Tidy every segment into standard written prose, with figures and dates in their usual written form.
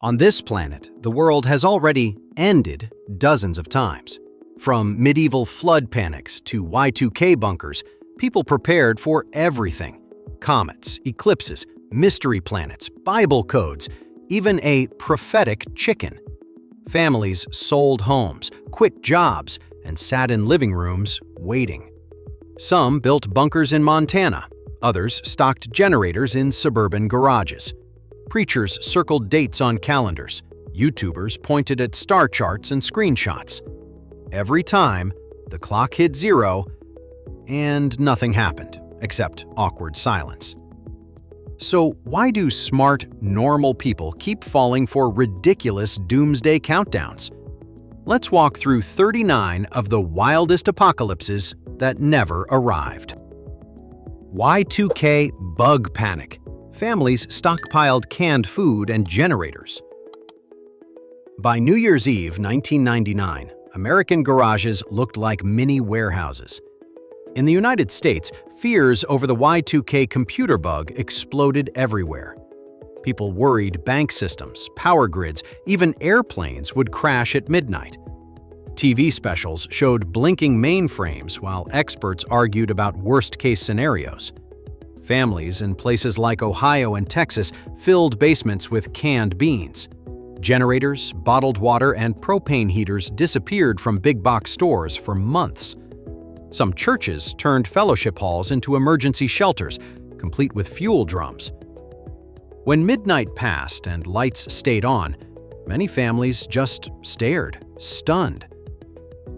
On this planet, the world has already ended dozens of times. From medieval flood panics to Y2K bunkers, people prepared for everything. Comets, eclipses, mystery planets, Bible codes, even a prophetic chicken. Families sold homes, quit jobs, and sat in living rooms waiting. Some built bunkers in Montana, others stocked generators in suburban garages. Preachers circled dates on calendars. YouTubers pointed at star charts and screenshots. Every time, the clock hit zero, and nothing happened, except awkward silence. So why do smart, normal people keep falling for ridiculous doomsday countdowns? Let's walk through 39 of the wildest apocalypses that never arrived. Y2K bug panic. Families stockpiled canned food and generators. By New Year's Eve 1999, American garages looked like mini warehouses. In the United States, fears over the Y2K computer bug exploded everywhere. People worried bank systems, power grids, even airplanes would crash at midnight. TV specials showed blinking mainframes while experts argued about worst-case scenarios. Families in places like Ohio and Texas filled basements with canned beans. Generators, bottled water, and propane heaters disappeared from big-box stores for months. Some churches turned fellowship halls into emergency shelters, complete with fuel drums. When midnight passed and lights stayed on, many families just stared, stunned.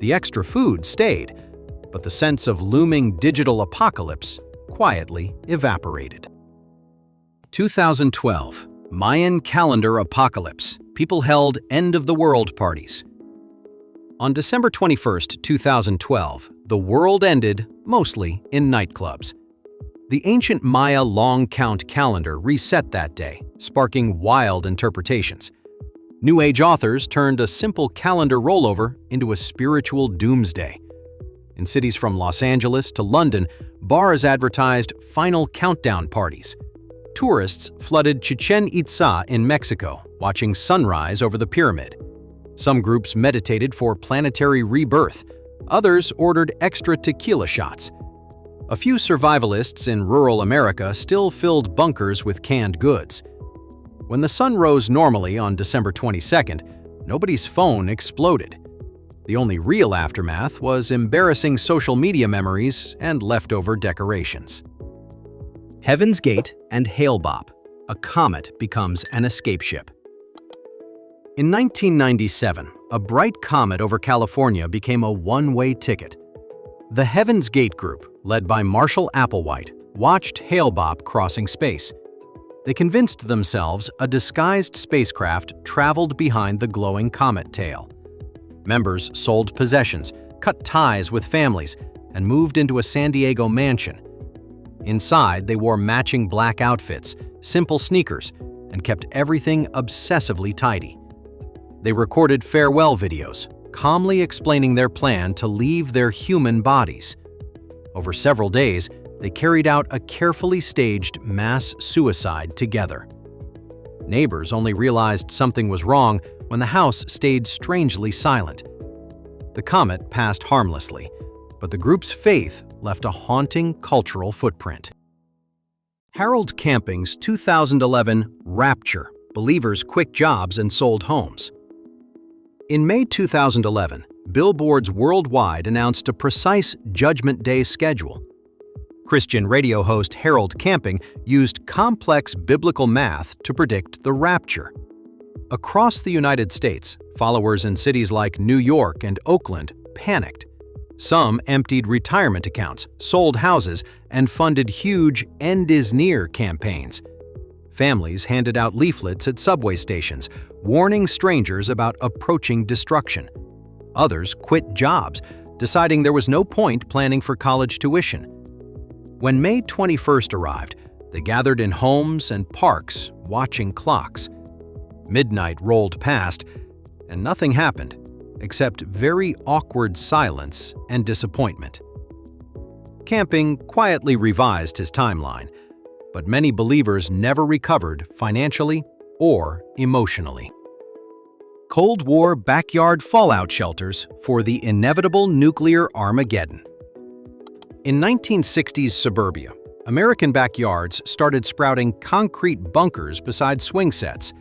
The extra food stayed, but the sense of looming digital apocalypse quietly evaporated. 2012, Mayan calendar apocalypse. People held end-of-the-world parties. On December 21, 2012, the world ended mostly in nightclubs. The ancient Maya long count calendar reset that day, sparking wild interpretations. New Age authors turned a simple calendar rollover into a spiritual doomsday. In cities from Los Angeles to London, bars advertised final countdown parties. Tourists flooded Chichen Itza in Mexico, watching sunrise over the pyramid. Some groups meditated for planetary rebirth. Others ordered extra tequila shots. A few survivalists in rural America still filled bunkers with canned goods. When the sun rose normally on December 22nd, nobody's phone exploded. The only real aftermath was embarrassing social media memories and leftover decorations. Heaven's Gate and Hale-Bopp. A comet becomes an escape ship. In 1997, a bright comet over California became a one-way ticket. The Heaven's Gate group, led by Marshall Applewhite, watched Hale-Bopp crossing space. They convinced themselves a disguised spacecraft traveled behind the glowing comet tail. Members sold possessions, cut ties with families, and moved into a San Diego mansion. Inside, they wore matching black outfits, simple sneakers, and kept everything obsessively tidy. They recorded farewell videos, calmly explaining their plan to leave their human bodies. Over several days, they carried out a carefully staged mass suicide together. Neighbors only realized something was wrong when the house stayed strangely silent. The comet passed harmlessly, but the group's faith left a haunting cultural footprint. Harold Camping's 2011 Rapture: Believers Quit Jobs and Sold Homes. In May 2011, billboards worldwide announced a precise Judgment Day schedule. Christian radio host Harold Camping used complex biblical math to predict the rapture. Across the United States, followers in cities like New York and Oakland panicked. Some emptied retirement accounts, sold houses, and funded huge "End is Near" campaigns. Families handed out leaflets at subway stations, warning strangers about approaching destruction. Others quit jobs, deciding there was no point planning for college tuition. When May 21st arrived, they gathered in homes and parks, watching clocks. Midnight rolled past, and nothing happened, except very awkward silence and disappointment. Camping quietly revised his timeline, but many believers never recovered financially or emotionally. Cold War backyard fallout shelters for the inevitable nuclear Armageddon. In 1960s suburbia, American backyards started sprouting concrete bunkers beside swing sets.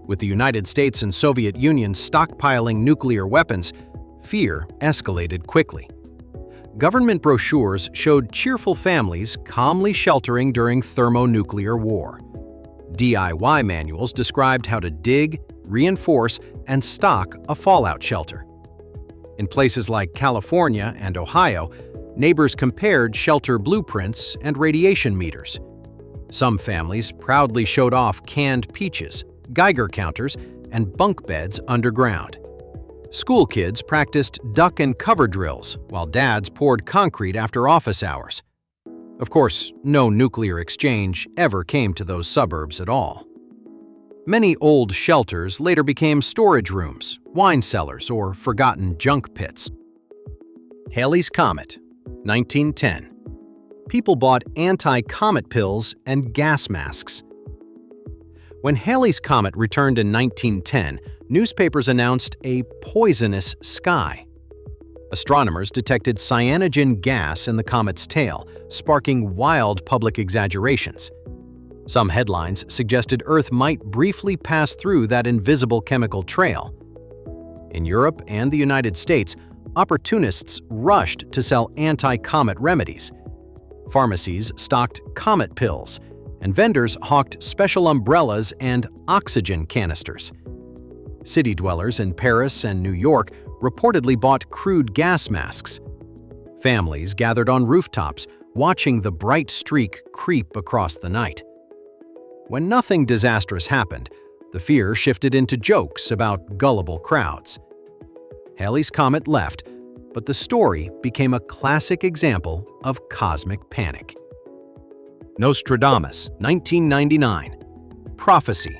With the United States and Soviet Union stockpiling nuclear weapons, fear escalated quickly. Government brochures showed cheerful families calmly sheltering during thermonuclear war. DIY manuals described how to dig, reinforce, and stock a fallout shelter. In places like California and Ohio, neighbors compared shelter blueprints and radiation meters. Some families proudly showed off canned peaches, Geiger counters, and bunk beds underground. School kids practiced duck and cover drills while dads poured concrete after office hours. Of course, no nuclear exchange ever came to those suburbs at all. Many old shelters later became storage rooms, wine cellars, or forgotten junk pits. Halley's Comet, 1910. People bought anti-comet pills and gas masks. When Halley's Comet returned in 1910, newspapers announced a poisonous sky. Astronomers detected cyanogen gas in the comet's tail, sparking wild public exaggerations. Some headlines suggested Earth might briefly pass through that invisible chemical trail. In Europe and the United States, opportunists rushed to sell anti-comet remedies. Pharmacies stocked comet pills, and vendors hawked special umbrellas and oxygen canisters. City dwellers in Paris and New York reportedly bought crude gas masks. Families gathered on rooftops, watching the bright streak creep across the night. When nothing disastrous happened, the fear shifted into jokes about gullible crowds. Halley's Comet left, but the story became a classic example of cosmic panic. Nostradamus, 1999. Prophecy.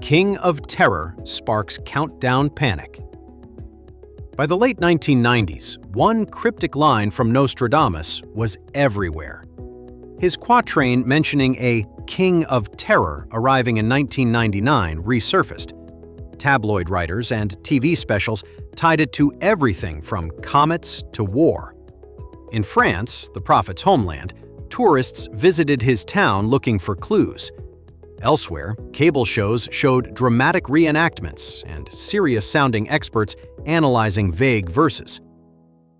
King of Terror sparks countdown panic. By the late 1990s, one cryptic line from Nostradamus was everywhere. His quatrain mentioning a King of Terror arriving in 1999 resurfaced. Tabloid writers and TV specials tied it to everything from comets to war. In France, the prophet's homeland, tourists visited his town looking for clues. Elsewhere, cable shows showed dramatic reenactments and serious-sounding experts analyzing vague verses.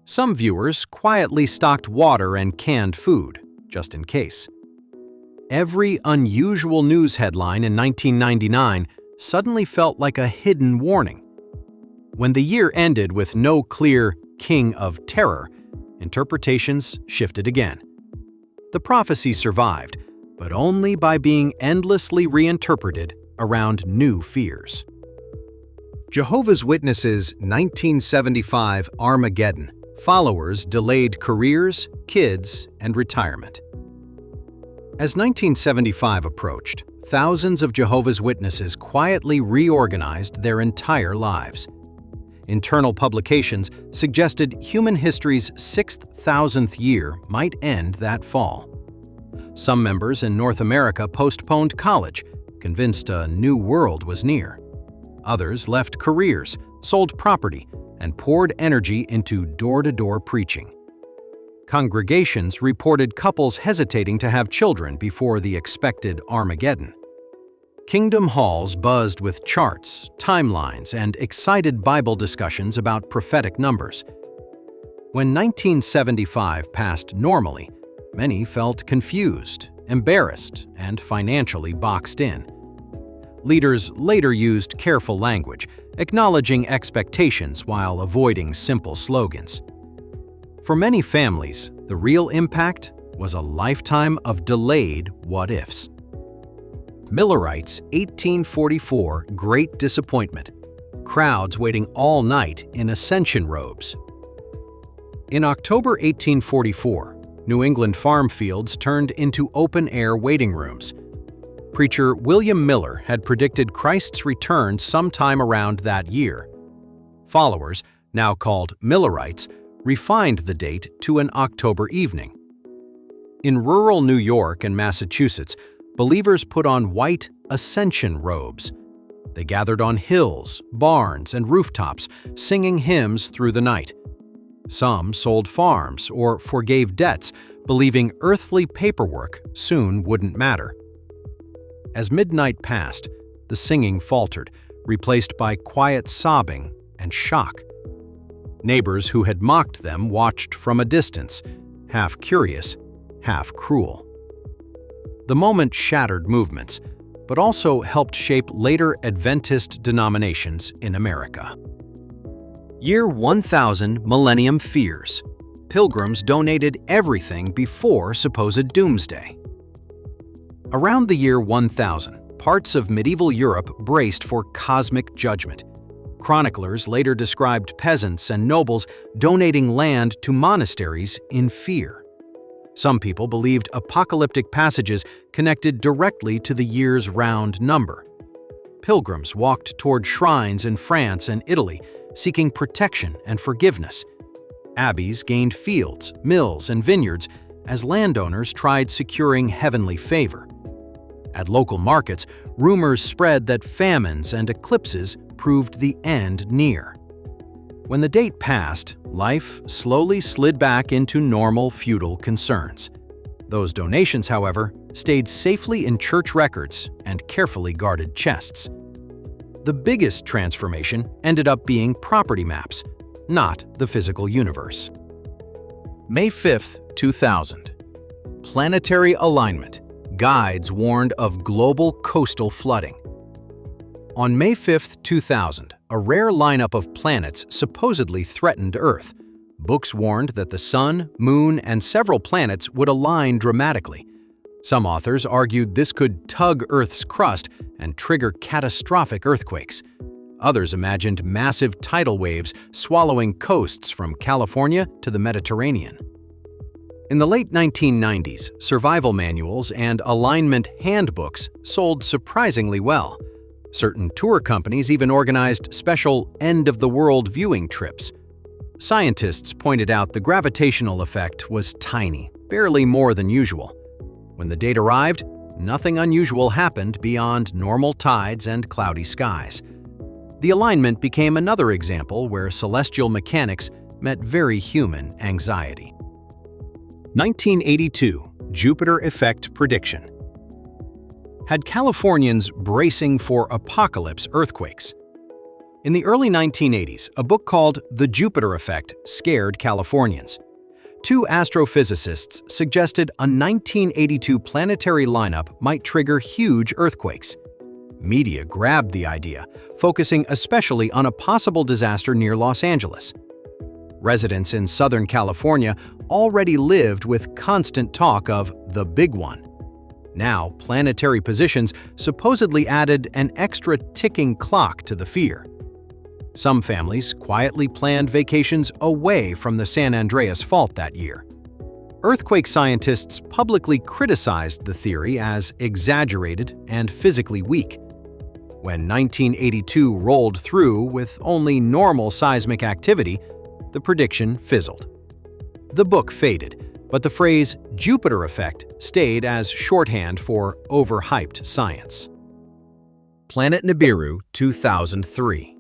Some viewers quietly stocked water and canned food, just in case. Every unusual news headline in 1999 suddenly felt like a hidden warning. When the year ended with no clear King of Terror, interpretations shifted again. The prophecy survived, but only by being endlessly reinterpreted around new fears. Jehovah's Witnesses' 1975 Armageddon. Followers delayed careers, kids, and retirement. As 1975 approached, thousands of Jehovah's Witnesses quietly reorganized their entire lives. Internal publications suggested human history's 6,000th year might end that fall. Some members in North America postponed college, convinced a new world was near. Others left careers, sold property, and poured energy into door-to-door preaching. Congregations reported couples hesitating to have children before the expected Armageddon. Kingdom halls buzzed with charts, timelines, and excited Bible discussions about prophetic numbers. When 1975 passed normally, many felt confused, embarrassed, and financially boxed in. Leaders later used careful language, acknowledging expectations while avoiding simple slogans. For many families, the real impact was a lifetime of delayed what-ifs. Millerites' 1844 Great Disappointment. Crowds waiting all night in ascension robes. In October 1844, New England farm fields turned into open-air waiting rooms. Preacher William Miller had predicted Christ's return sometime around that year. Followers, now called Millerites, refined the date to an October evening. In rural New York and Massachusetts, believers put on white ascension robes, They gathered on hills, barns, and rooftops, singing hymns through the night. Some sold farms or forgave debts, believing earthly paperwork soon wouldn't matter. As midnight passed, the singing faltered, replaced by quiet sobbing and shock. Neighbors who had mocked them watched from a distance, half curious, half cruel. The moment shattered movements, but also helped shape later Adventist denominations in America. Year 1000 Millennium Fears. Pilgrims donated everything before supposed Doomsday. Around the year 1000, parts of medieval Europe braced for cosmic judgment. Chroniclers later described peasants and nobles donating land to monasteries in fear. Some people believed apocalyptic passages connected directly to the year's round number. Pilgrims walked toward shrines in France and Italy, seeking protection and forgiveness. Abbeys gained fields, mills, and vineyards as landowners tried securing heavenly favor. At local markets, rumors spread that famines and eclipses proved the end near. When the date passed, life slowly slid back into normal feudal concerns. Those donations, however, stayed safely in church records and carefully guarded chests. The biggest transformation ended up being property maps, not the physical universe. May 5, 2000. Planetary alignment. Guides warned of global coastal flooding. On May 5, 2000, a rare lineup of planets supposedly threatened Earth. Books warned that the Sun, Moon, and several planets would align dramatically. Some authors argued this could tug Earth's crust and trigger catastrophic earthquakes. Others imagined massive tidal waves swallowing coasts from California to the Mediterranean. In the late 1990s, survival manuals and alignment handbooks sold surprisingly well. Certain tour companies even organized special end-of-the-world viewing trips. Scientists pointed out the gravitational effect was tiny, barely more than usual. When the date arrived, nothing unusual happened beyond normal tides and cloudy skies. The alignment became another example where celestial mechanics met very human anxiety. 1982 Jupiter Effect Prediction. Had Californians bracing for apocalypse earthquakes? In the early 1980s, a book called The Jupiter Effect scared Californians. Two astrophysicists suggested a 1982 planetary lineup might trigger huge earthquakes. Media grabbed the idea, focusing especially on a possible disaster near Los Angeles. Residents in Southern California already lived with constant talk of the big one. Now, planetary positions supposedly added an extra ticking clock to the fear. Some families quietly planned vacations away from the San Andreas Fault that year. Earthquake scientists publicly criticized the theory as exaggerated and physically weak. When 1982 rolled through with only normal seismic activity, the prediction fizzled. The book faded, but the phrase Jupiter effect stayed as shorthand for overhyped science. Planet Nibiru 2003.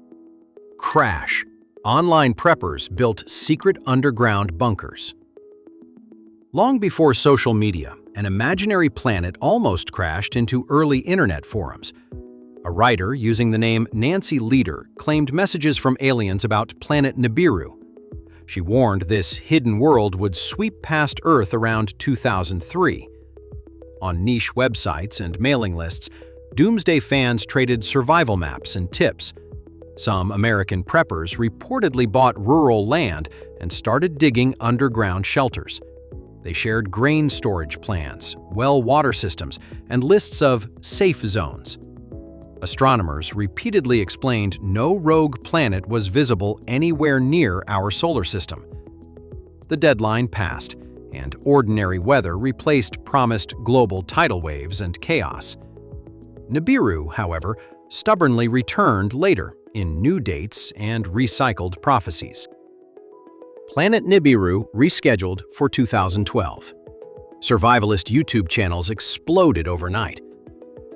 Crash. Online preppers built secret underground bunkers. Long before social media, an imaginary planet almost crashed into early internet forums. A writer using the name Nancy Leader claimed messages from aliens about planet Nibiru. She warned this hidden world would sweep past Earth around 2003. On niche websites and mailing lists, Doomsday fans traded survival maps and tips. Some American preppers reportedly bought rural land and started digging underground shelters. They shared grain storage plans, well water systems, and lists of safe zones. Astronomers repeatedly explained no rogue planet was visible anywhere near our solar system. The deadline passed, and ordinary weather replaced promised global tidal waves and chaos. Nibiru, however, stubbornly returned later in new dates and recycled prophecies. Planet Nibiru rescheduled for 2012. Survivalist YouTube channels exploded overnight.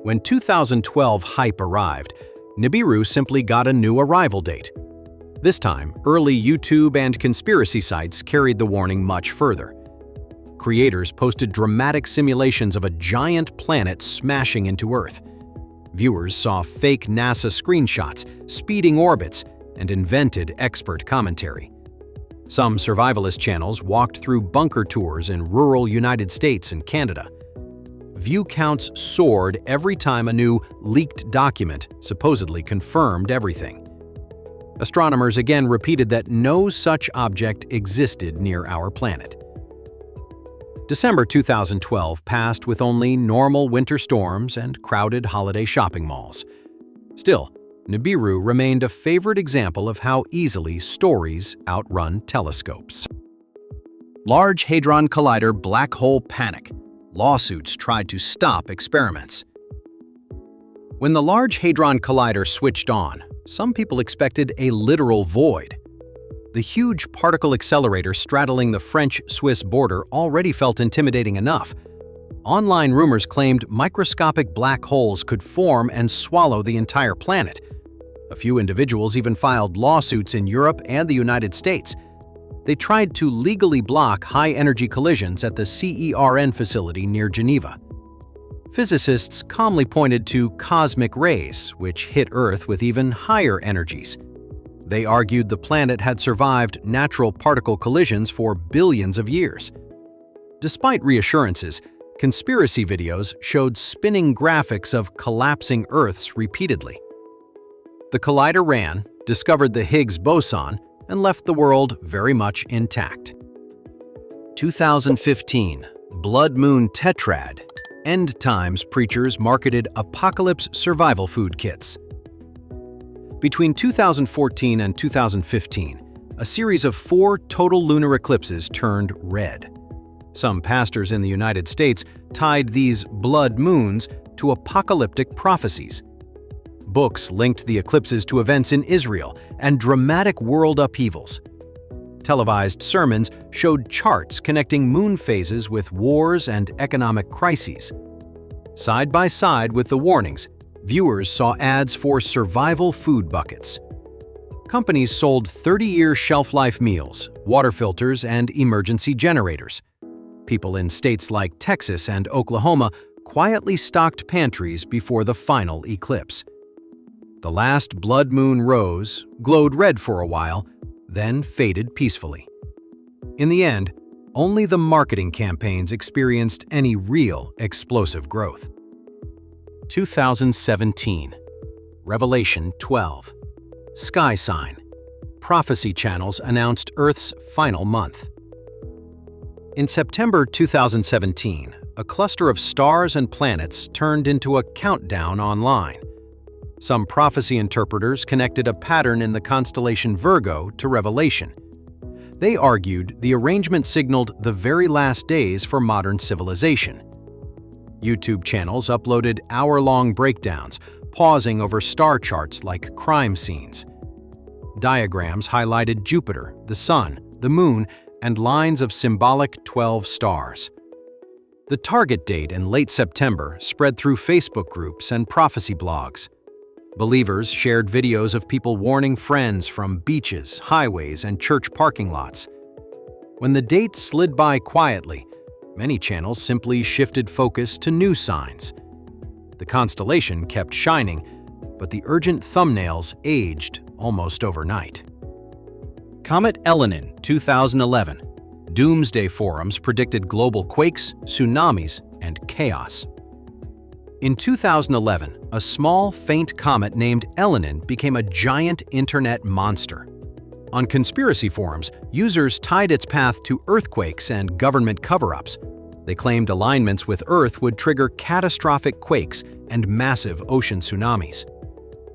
When 2012 hype arrived, Nibiru simply got a new arrival date. This time, early YouTube and conspiracy sites carried the warning much further. Creators posted dramatic simulations of a giant planet smashing into Earth. Viewers saw fake NASA screenshots, speeding orbits, and invented expert commentary. Some survivalist channels walked through bunker tours in rural United States and Canada. View counts soared every time a new leaked document supposedly confirmed everything. Astronomers again repeated that no such object existed near our planet. December 2012 passed with only normal winter storms and crowded holiday shopping malls. Still, Nibiru remained a favorite example of how easily stories outrun telescopes. Large Hadron Collider black hole panic. Lawsuits tried to stop experiments. When the Large Hadron Collider switched on, some people expected a literal void. The huge particle accelerator straddling the French-Swiss border already felt intimidating enough. Online rumors claimed microscopic black holes could form and swallow the entire planet. A few individuals even filed lawsuits in Europe and the United States. They tried to legally block high-energy collisions at the CERN facility near Geneva. Physicists calmly pointed to cosmic rays, which hit Earth with even higher energies. They argued the planet had survived natural particle collisions for billions of years. Despite reassurances, conspiracy videos showed spinning graphics of collapsing Earths repeatedly. The collider ran, discovered the Higgs boson, and left the world very much intact. 2015, Blood Moon Tetrad. End Times preachers marketed apocalypse survival food kits. Between 2014 and 2015, a series of 4 total lunar eclipses turned red. Some pastors in the United States tied these blood moons to apocalyptic prophecies. Books linked the eclipses to events in Israel and dramatic world upheavals. Televised sermons showed charts connecting moon phases with wars and economic crises. Side by side with the warnings, viewers saw ads for survival food buckets. Companies sold 30-year shelf-life meals, water filters, and emergency generators. People in states like Texas and Oklahoma quietly stocked pantries before the final eclipse. The last blood moon rose, glowed red for a while, then faded peacefully. In the end, only the marketing campaigns experienced any real explosive growth. 2017, Revelation 12. Sky sign. Prophecy channels announced Earth's final month. In September 2017, a cluster of stars and planets turned into a countdown online. Some prophecy interpreters connected a pattern in the constellation Virgo to Revelation. They argued the arrangement signaled the very last days for modern civilization. YouTube channels uploaded hour-long breakdowns, pausing over star charts like crime scenes. Diagrams highlighted Jupiter, the Sun, the Moon, and lines of symbolic 12 stars. The target date in late September spread through Facebook groups and prophecy blogs. Believers shared videos of people warning friends from beaches, highways, and church parking lots. When the date slid by quietly, many channels simply shifted focus to new signs. The constellation kept shining, but the urgent thumbnails aged almost overnight. Comet Elenin 2011. Doomsday forums predicted global quakes, tsunamis, and chaos. In 2011, a small, faint comet named Elenin became a giant internet monster. On conspiracy forums, users tied its path to earthquakes and government cover-ups. They claimed alignments with Earth would trigger catastrophic quakes and massive ocean tsunamis.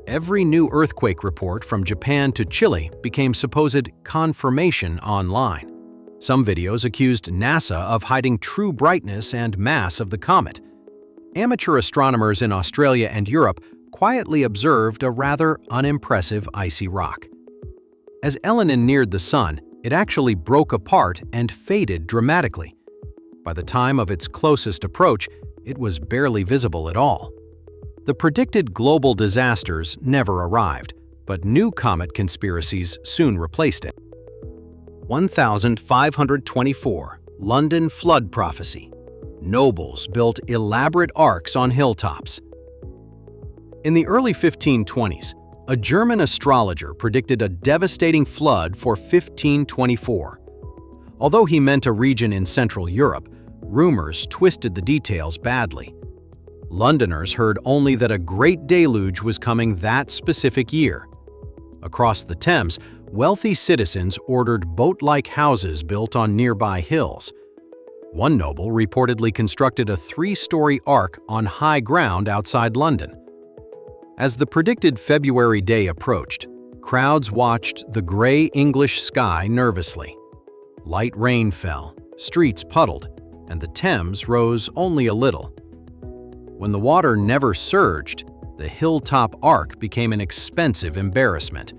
Every new earthquake report from Japan to Chile became supposed confirmation online. Some videos accused NASA of hiding true brightness and mass of the comet. Amateur astronomers in Australia and Europe quietly observed a rather unimpressive icy rock. As Elenin neared the Sun, it actually broke apart and faded dramatically. By the time of its closest approach, it was barely visible at all. The predicted global disasters never arrived, but new comet conspiracies soon replaced it. 1524 London Flood Prophecy. Nobles built elaborate arks on hilltops. In the early 1520s, a German astrologer predicted a devastating flood for 1524. Although he meant a region in Central Europe, rumors twisted the details badly. Londoners heard only that a great deluge was coming that specific year. Across the Thames, wealthy citizens ordered boat-like houses built on nearby hills. One noble reportedly constructed a 3-story ark on high ground outside London. As the predicted February day approached, crowds watched the gray English sky nervously. Light rain fell, streets puddled, and the Thames rose only a little. When the water never surged, the hilltop ark became an expensive embarrassment.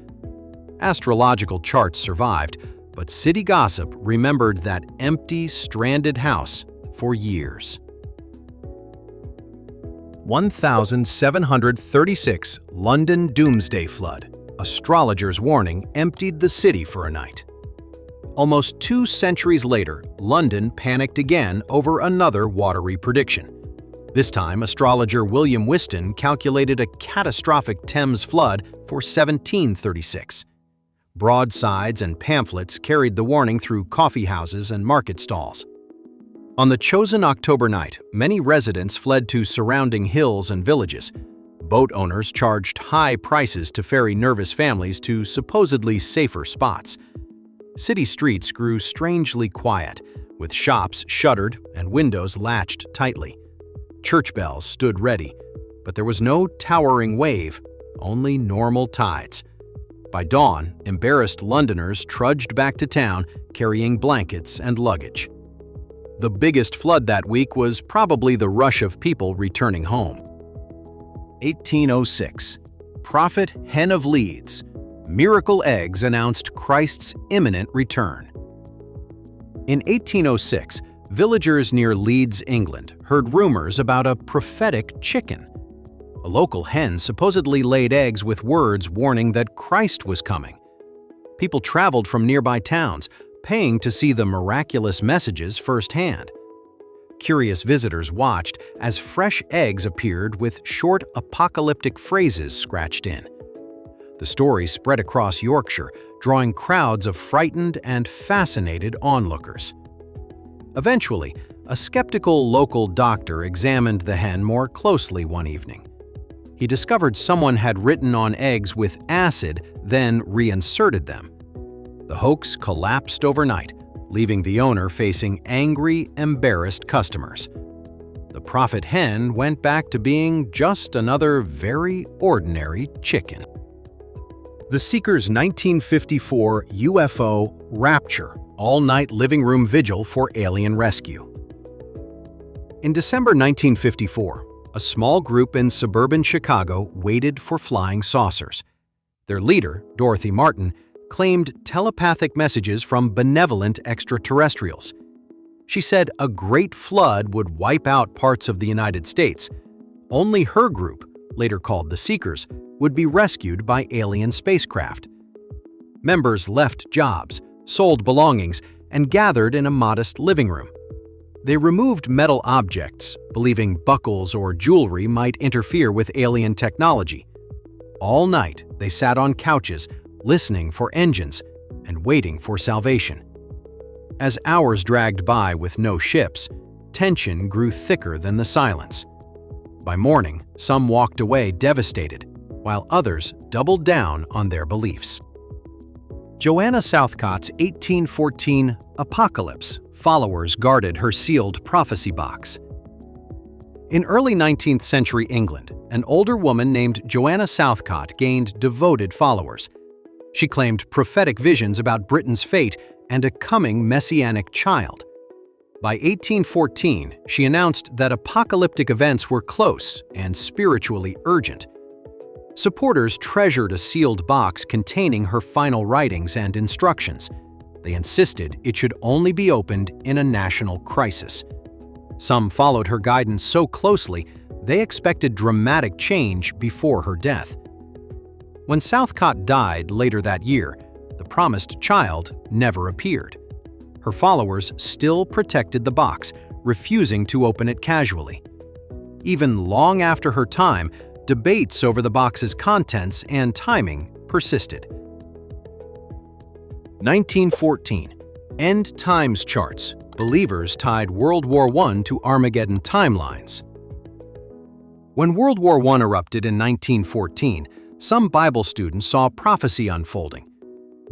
Astrological charts survived, but city gossip remembered that empty, stranded house for years. 1736 London Doomsday Flood. Astrologers' warning emptied the city for a night. Almost 2 centuries later, London panicked again over another watery prediction. This time, astrologer William Whiston calculated a catastrophic Thames flood for 1736. Broadsides and pamphlets carried the warning through coffee houses and market stalls. On the chosen October night, many residents fled to surrounding hills and villages. Boat owners charged high prices to ferry nervous families to supposedly safer spots. City streets grew strangely quiet, with shops shuttered and windows latched tightly. Church bells stood ready, but there was no towering wave, only normal tides. By dawn, embarrassed Londoners trudged back to town carrying blankets and luggage. The biggest flood that week was probably the rush of people returning home. 1806 Prophet Hen of Leeds. Miracle eggs announced Christ's imminent return. In 1806, villagers near Leeds, England, heard rumors about a prophetic chicken. A local hen supposedly laid eggs with words warning that Christ was coming. People traveled from nearby towns, paying to see the miraculous messages firsthand. Curious visitors watched as fresh eggs appeared with short apocalyptic phrases scratched in. The story spread across Yorkshire, drawing crowds of frightened and fascinated onlookers. Eventually, a skeptical local doctor examined the hen more closely one evening. He discovered someone had written on eggs with acid, then reinserted them. The hoax collapsed overnight, leaving the owner facing angry, embarrassed customers. The prophet hen went back to being just another very ordinary chicken. The Seeker's 1954 UFO Rapture all-night living room vigil for alien rescue. In December 1954, a small group in suburban Chicago waited for flying saucers. Their leader, Dorothy Martin, claimed telepathic messages from benevolent extraterrestrials. She said a great flood would wipe out parts of the United States. Only her group, later called the Seekers, would be rescued by alien spacecraft. Members left jobs, sold belongings, and gathered in a modest living room. They removed metal objects, believing buckles or jewelry might interfere with alien technology. All night, they sat on couches, listening for engines and waiting for salvation. As hours dragged by with no ships, tension grew thicker than the silence. By morning, some walked away devastated, while others doubled down on their beliefs. Joanna Southcott's 1814 Apocalypse. Followers guarded her sealed prophecy box. In early 19th century England, an older woman named Joanna Southcott gained devoted followers. She claimed prophetic visions about Britain's fate and a coming messianic child. By 1814, she announced that apocalyptic events were close and spiritually urgent. Supporters treasured a sealed box containing her final writings and instructions. They insisted it should only be opened in a national crisis. Some followed her guidance so closely, They expected dramatic change before her death. When Southcott died later that year, the promised child never appeared. Her followers still protected the box, refusing to open it casually. Even long after her time, debates over the box's contents and timing persisted. 1914. End Times Charts. Believers tied World War I to Armageddon timelines. When World War I erupted in 1914, some Bible students saw prophecy unfolding.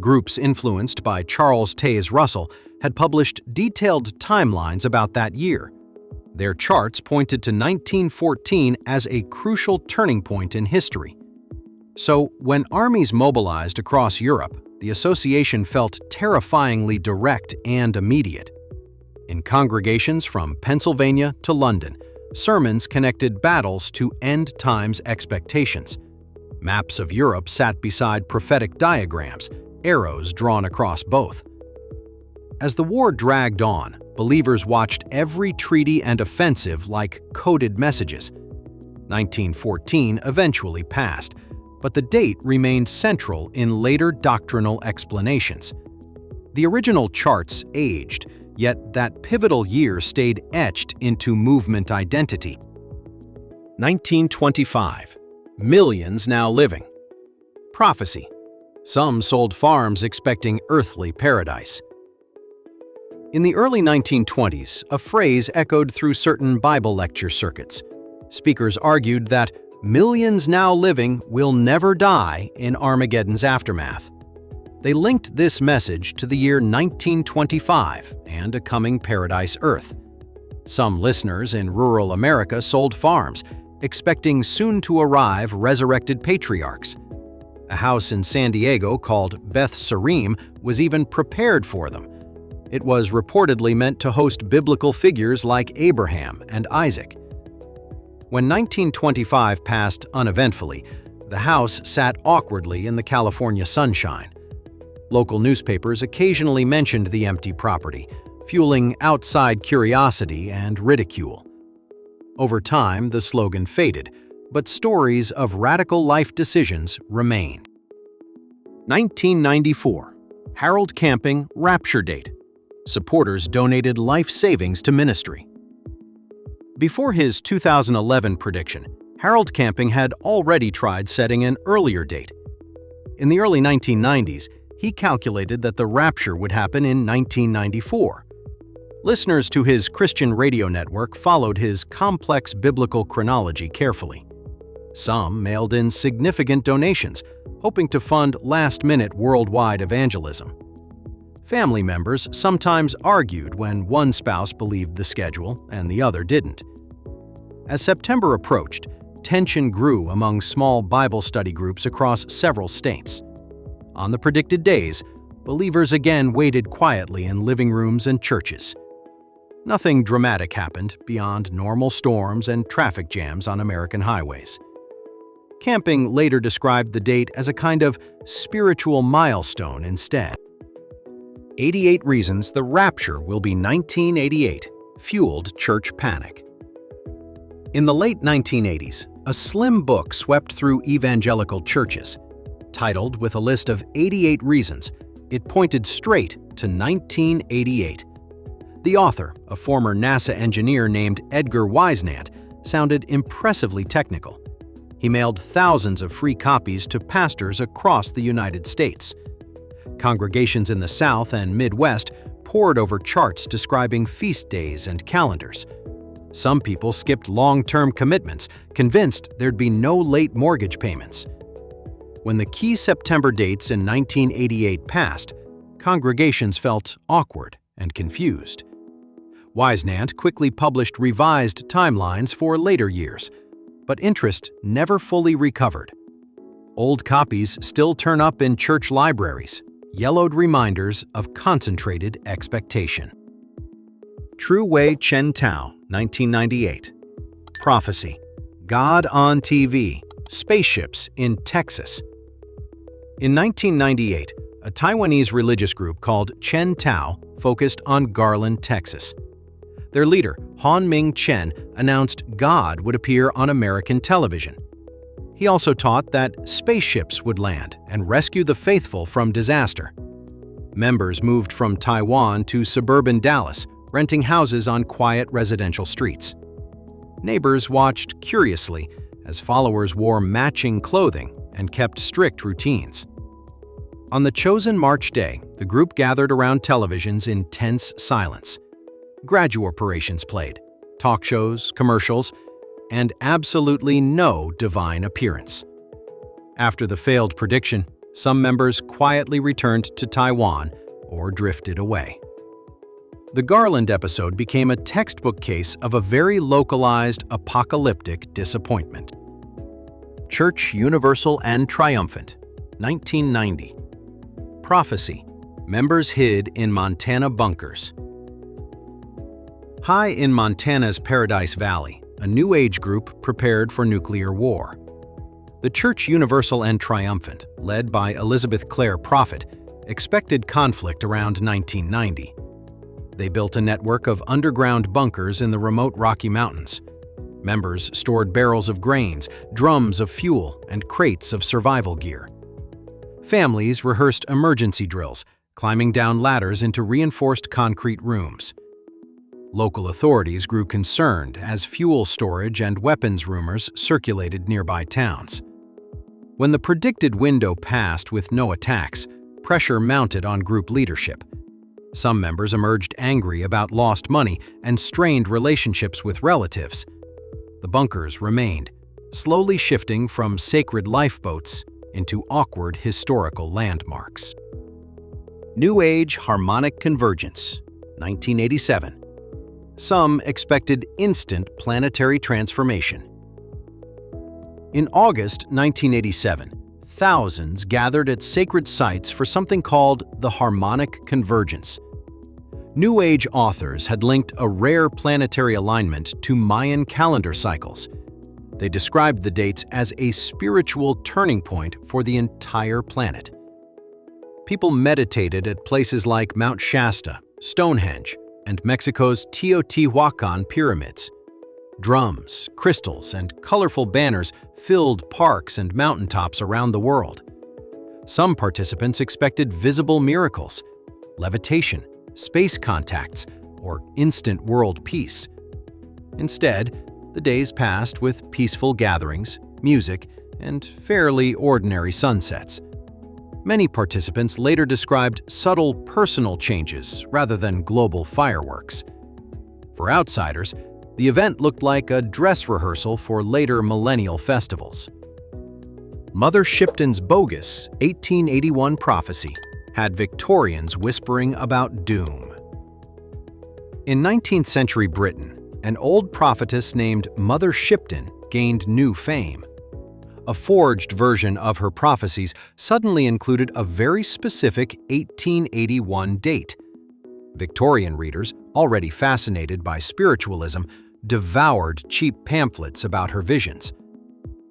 Groups influenced by Charles Taze Russell had published detailed timelines about that year. Their charts pointed to 1914 as a crucial turning point in history. So, when armies mobilized across Europe, the association felt terrifyingly direct and immediate. In congregations from Pennsylvania to London, sermons connected battles to end times expectations. Maps of Europe sat beside prophetic diagrams, arrows drawn across both. As the war dragged on, believers watched every treaty and offensive like coded messages. 1914 eventually passed, but the date remained central in later doctrinal explanations. The original charts aged, yet that pivotal year stayed etched into movement identity. 1925. Millions now living. Prophecy. Some sold farms expecting earthly paradise. In the early 1920s, a phrase echoed through certain Bible lecture circuits. Speakers argued that millions now living will never die in Armageddon's aftermath. They linked this message to the year 1925 and a coming paradise Earth. Some listeners in rural America sold farms, expecting soon-to-arrive resurrected patriarchs. A house in San Diego called Beth Sarim was even prepared for them. It was reportedly meant to host biblical figures like Abraham and Isaac. When 1925 passed uneventfully, the house sat awkwardly in the California sunshine. Local newspapers occasionally mentioned the empty property, fueling outside curiosity and ridicule. Over time, the slogan faded, but stories of radical life decisions remained. 1994. Harold Camping Rapture Date. Supporters donated life savings to ministry. Before his 2011 prediction, Harold Camping had already tried setting an earlier date. In the early 1990s, he calculated that the rapture would happen in 1994. Listeners to his Christian radio network followed his complex biblical chronology carefully. Some mailed in significant donations, hoping to fund last-minute worldwide evangelism. Family members sometimes argued when one spouse believed the schedule and the other didn't. As September approached, tension grew among small Bible study groups across several states. On the predicted days, believers again waited quietly in living rooms and churches. Nothing dramatic happened beyond normal storms and traffic jams on American highways. Camping later described the date as a kind of spiritual milestone instead. 88 Reasons the Rapture Will Be 1988 Fueled Church Panic. In the late 1980s, a slim book swept through evangelical churches. Titled with a list of 88 reasons, it pointed straight to 1988. The author, a former NASA engineer named Edgar Wisnant, sounded impressively technical. He mailed thousands of free copies to pastors across the United States. Congregations in the South and Midwest pored over charts describing feast days and calendars. Some people skipped long-term commitments, convinced there'd be no late mortgage payments. When the key September dates in 1988 passed, congregations felt awkward and confused. Wisnant quickly published revised timelines for later years, but interest never fully recovered. Old copies still turn up in church libraries, yellowed reminders of concentrated expectation. True Wei Chen Tao, 1998. Prophecy. God on TV. Spaceships in Texas. In 1998, a Taiwanese religious group called Chen Tao focused on Garland, Texas. Their leader, Han Ming-chen announced God would appear on American television. He also taught that spaceships would land and rescue the faithful from disaster. Members moved from Taiwan to suburban Dallas, renting houses on quiet residential streets. Neighbors watched curiously as followers wore matching clothing and kept strict routines. On the chosen March day, the group gathered around televisions in tense silence. Graduate operations played, talk shows, commercials, and absolutely no divine appearance. After the failed prediction, some members quietly returned to Taiwan or drifted away. The Garland episode became a textbook case of a very localized apocalyptic disappointment. Church Universal and Triumphant, 1990. Prophecy. Members hid in Montana bunkers. High in Montana's Paradise Valley, a New Age group prepared for nuclear war. The Church Universal and Triumphant, led by Elizabeth Clare Prophet, expected conflict around 1990. They built a network of underground bunkers in the remote Rocky Mountains. Members stored barrels of grains, drums of fuel, and crates of survival gear. Families rehearsed emergency drills, climbing down ladders into reinforced concrete rooms. Local authorities grew concerned as fuel storage and weapons rumors circulated nearby towns. When the predicted window passed with no attacks, pressure mounted on group leadership. Some members emerged angry about lost money and strained relationships with relatives. The bunkers remained, slowly shifting from sacred lifeboats into awkward historical landmarks. New Age Harmonic Convergence, 1987. Some expected instant planetary transformation. In August 1987, thousands gathered at sacred sites for something called the Harmonic Convergence. New Age authors had linked a rare planetary alignment to Mayan calendar cycles. They described the dates as a spiritual turning point for the entire planet. People meditated at places like Mount Shasta, Stonehenge, and Mexico's Teotihuacan pyramids. Drums, crystals, and colorful banners filled parks and mountaintops around the world. Some participants expected visible miracles, levitation, space contacts, or instant world peace. Instead, the days passed with peaceful gatherings, music, and fairly ordinary sunsets. Many participants later described subtle personal changes rather than global fireworks. For outsiders, the event looked like a dress rehearsal for later millennial festivals. Mother Shipton's bogus 1881 prophecy had Victorians whispering about doom. In 19th century Britain, an old prophetess named Mother Shipton gained new fame. A forged version of her prophecies suddenly included a very specific 1881 date. Victorian readers, already fascinated by spiritualism, devoured cheap pamphlets about her visions.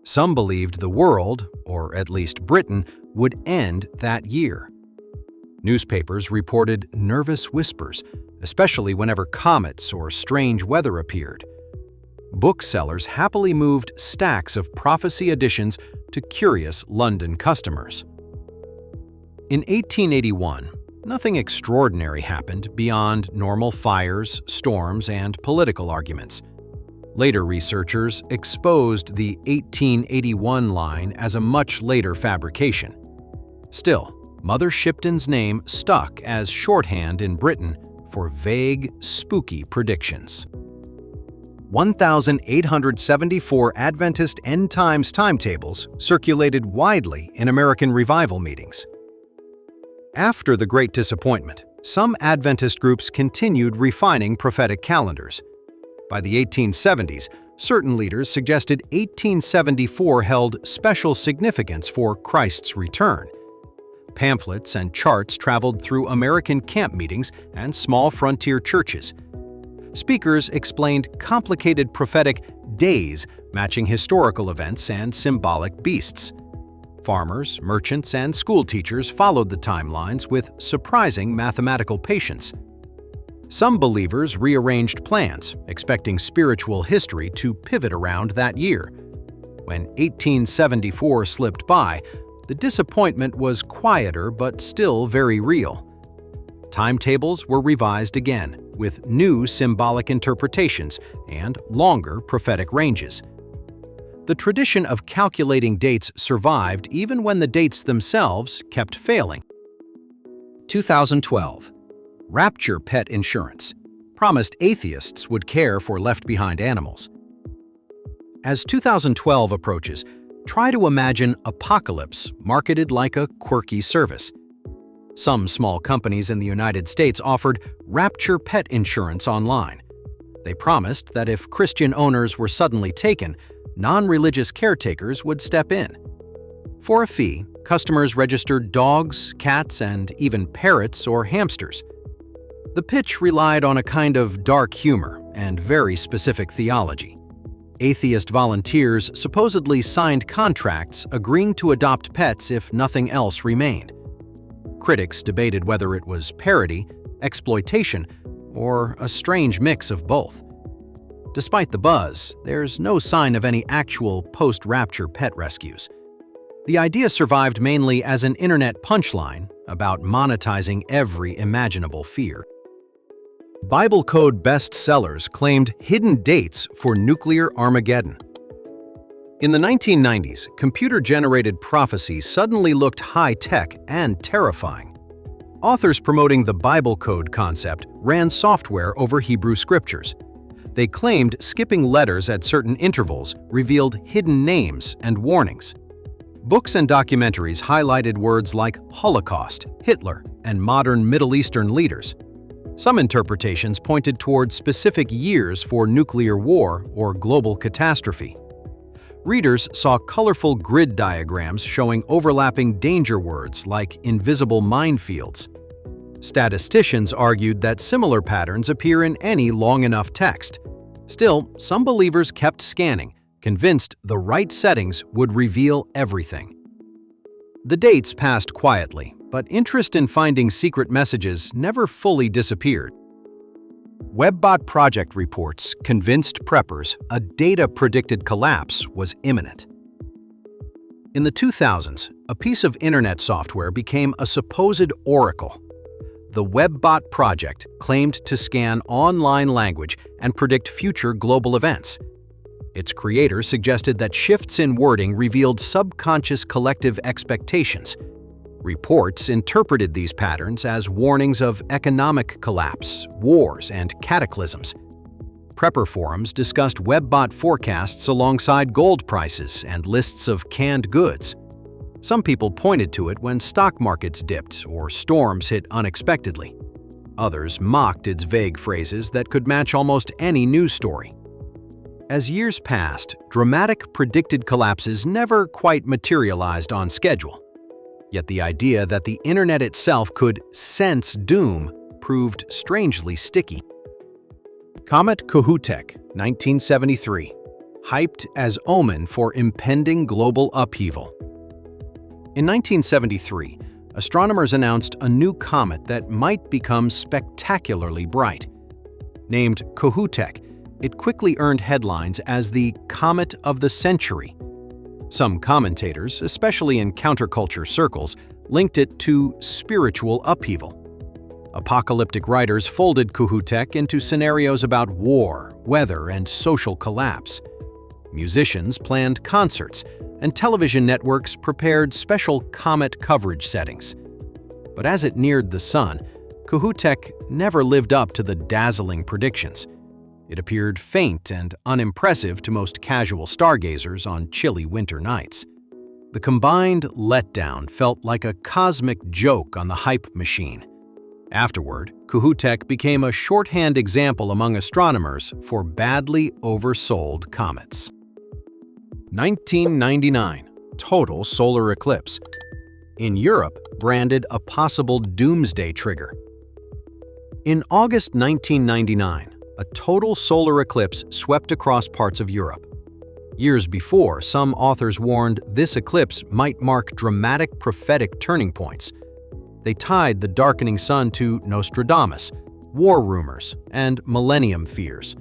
Some believed the world, or at least Britain, would end that year. Newspapers reported nervous whispers, especially whenever comets or strange weather appeared. Booksellers happily moved stacks of prophecy editions to curious London customers. In 1881, nothing extraordinary happened beyond normal fires, storms, and political arguments. Later researchers exposed the 1881 line as a much later fabrication. Still, Mother Shipton's name stuck as shorthand in Britain for vague, spooky predictions. 1,874 Adventist End Times timetables circulated widely in American revival meetings. After the Great Disappointment, some Adventist groups continued refining prophetic calendars. By the 1870s, certain leaders suggested 1874 held special significance for Christ's return. Pamphlets and charts traveled through American camp meetings and small frontier churches. Speakers explained complicated prophetic days matching historical events and symbolic beasts. Farmers, merchants, and school teachers followed the timelines with surprising mathematical patience. Some believers rearranged plans, expecting spiritual history to pivot around that year. When 1874 slipped by, the disappointment was quieter but still very real. Timetables were revised again, with new symbolic interpretations and longer prophetic ranges. The tradition of calculating dates survived even when the dates themselves kept failing. 2012. Rapture pet insurance promised atheists would care for left-behind animals. As 2012 approaches, try to imagine apocalypse marketed like a quirky service. Some small companies in the United States offered Rapture pet insurance online. They promised that if Christian owners were suddenly taken, non-religious caretakers would step in. For a fee, customers registered dogs, cats, and even parrots or hamsters. The pitch relied on a kind of dark humor and very specific theology. Atheist volunteers supposedly signed contracts agreeing to adopt pets if nothing else remained. Critics debated whether it was parody, exploitation, or a strange mix of both. Despite the buzz, there's no sign of any actual post-rapture pet rescues. The idea survived mainly as an internet punchline about monetizing every imaginable fear. Bible code bestsellers claimed hidden dates for nuclear Armageddon. In the 1990s, computer-generated prophecies suddenly looked high-tech and terrifying. Authors promoting the Bible code concept ran software over Hebrew scriptures. They claimed skipping letters at certain intervals revealed hidden names and warnings. Books and documentaries highlighted words like Holocaust, Hitler, and modern Middle Eastern leaders. Some interpretations pointed toward specific years for nuclear war or global catastrophe. Readers saw colorful grid diagrams showing overlapping danger words like invisible minefields. Statisticians argued that similar patterns appear in any long enough text. Still, some believers kept scanning, convinced the right settings would reveal everything. The dates passed quietly, but interest in finding secret messages never fully disappeared. Webbot project reports convinced preppers a data-predicted collapse was imminent. In the 2000s, a piece of internet software became a supposed oracle. The Webbot project claimed to scan online language and predict future global events. Its creator suggested that shifts in wording revealed subconscious collective expectations. Reports interpreted these patterns as warnings of economic collapse, wars, and cataclysms. Prepper forums discussed Webbot forecasts alongside gold prices and lists of canned goods. Some people pointed to it when stock markets dipped or storms hit unexpectedly. Others mocked its vague phrases that could match almost any news story. As years passed, dramatic predicted collapses never quite materialized on schedule. Yet the idea that the internet itself could sense doom proved strangely sticky. Comet Kohoutek, 1973, hyped as omen for impending global upheaval. In 1973, astronomers announced a new comet that might become spectacularly bright. Named Kohoutek, it quickly earned headlines as the Comet of the Century. Some commentators, especially in counterculture circles, linked it to spiritual upheaval. Apocalyptic writers folded Kohoutek into scenarios about war, weather, and social collapse. Musicians planned concerts, and television networks prepared special comet coverage settings. But as it neared the sun, Kohoutek never lived up to the dazzling predictions. It appeared faint and unimpressive to most casual stargazers on chilly winter nights. The combined letdown felt like a cosmic joke on the hype machine. Afterward, Kohoutek became a shorthand example among astronomers for badly oversold comets. 1999 total solar eclipse. In Europe, branded a possible doomsday trigger. In August 1999, a total solar eclipse swept across parts of Europe. Years before, some authors warned this eclipse might mark dramatic prophetic turning points. They tied the darkening sun to Nostradamus, war rumors, and millennium fears.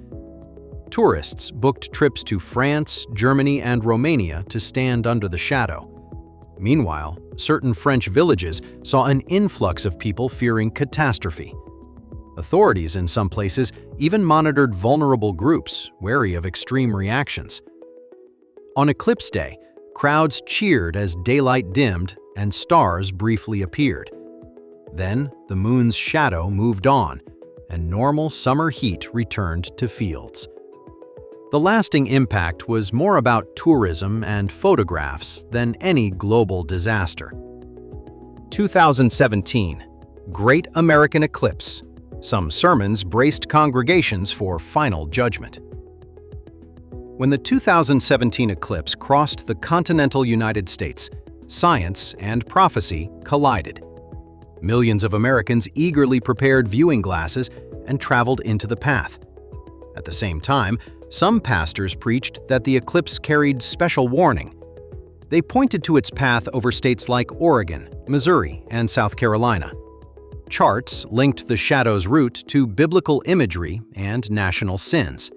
Tourists booked trips to France, Germany, and Romania to stand under the shadow. Meanwhile, certain French villages saw an influx of people fearing catastrophe. Authorities in some places even monitored vulnerable groups, wary of extreme reactions. On Eclipse Day, crowds cheered as daylight dimmed and stars briefly appeared. Then, the moon's shadow moved on, and normal summer heat returned to fields. The lasting impact was more about tourism and photographs than any global disaster. 2017 Great American Eclipse. Some sermons braced congregations for final judgment. When the 2017 eclipse crossed the continental United States, science and prophecy collided. Millions of Americans eagerly prepared viewing glasses and traveled into the path. At the same time, some pastors preached that the eclipse carried special warning. They pointed to its path over states like Oregon, Missouri, and South Carolina. Charts linked the shadow's route to biblical imagery and national sins.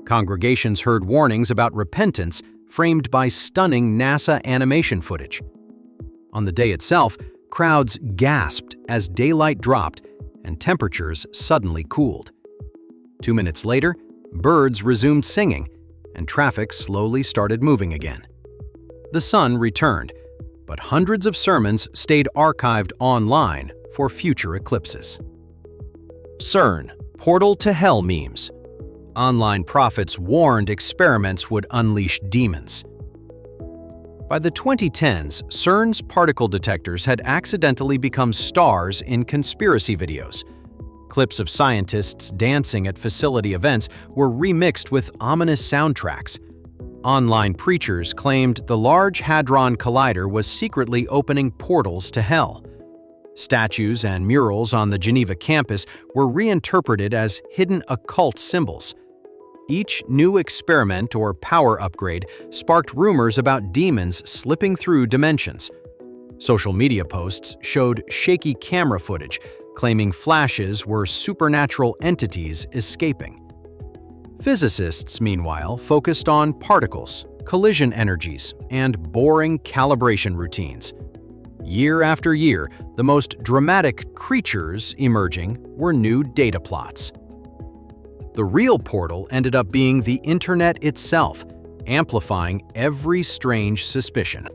Congregations heard warnings about repentance framed by stunning NASA animation footage. On the day itself, crowds gasped as daylight dropped and temperatures suddenly cooled. 2 minutes later, birds resumed singing, and traffic slowly started moving again. The sun returned, but hundreds of sermons stayed archived online for future eclipses. CERN, Portal to Hell memes. Online prophets warned experiments would unleash demons. By the 2010s, CERN's particle detectors had accidentally become stars in conspiracy videos. Clips of scientists dancing at facility events were remixed with ominous soundtracks. Online preachers claimed the Large Hadron Collider was secretly opening portals to hell. Statues and murals on the Geneva campus were reinterpreted as hidden occult symbols. Each new experiment or power upgrade sparked rumors about demons slipping through dimensions. Social media posts showed shaky camera footage, claiming flashes were supernatural entities escaping. Physicists, meanwhile, focused on particles, collision energies, and boring calibration routines. Year after year, the most dramatic creatures emerging were new data plots. The real portal ended up being the internet itself, amplifying every strange suspicion.